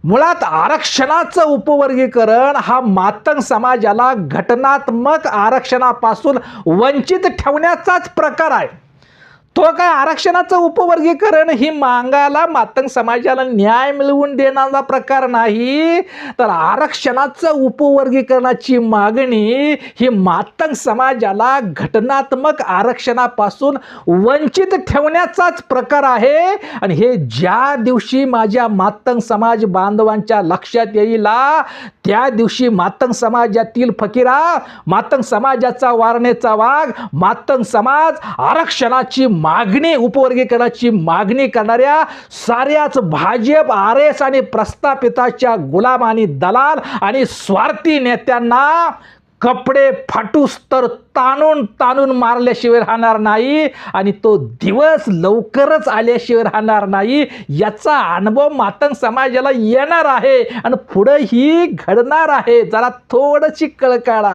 मुळात आरक्षणाचं उपवर्गीकरण हा मातंग समाजाला घटनात्मक आरक्षणापासून वंचित ठेवण्याचाच प्रकार आहे। तो काय आरक्षणाचं उपवर्गीकरण ही मागाला मातंग समाजाला न्याय मिळवून देण्याचा प्रकार नाही, तर आरक्षणाचं उपवर्गीकरणाची मागणी ही मातंग समाजाला घटनात्मक आरक्षणापासून वंचित ठेवण्याचाच प्रकार आहे। आणि हे ज्या दिवशी माझ्या मातंग समाज बांधवांच्या लक्षात येईल त्या दिवशी मातंग समाजातील फकीरा, मातंग समाजाचा वारणेचा वाघ, मातंग समाज आरक्षणाची मागणी उपवर्गीकरणाची मागणी करणाऱ्या साऱ्याच भाजप, RS आणि प्रस्थापिताच्या गुलाम आणि दलाल आणि स्वार्थी नेत्यांना कपडे फाटूस तर ताणून ताणून मारल्याशिवाय राहणार नाही आणि तो दिवस लवकरच आल्याशिवाय राहणार नाही याचा अनुभव मातंग समाजाला येणार आहे आणि पुढे ही घडणार आहे। जरा थोडीशी कळ काढा।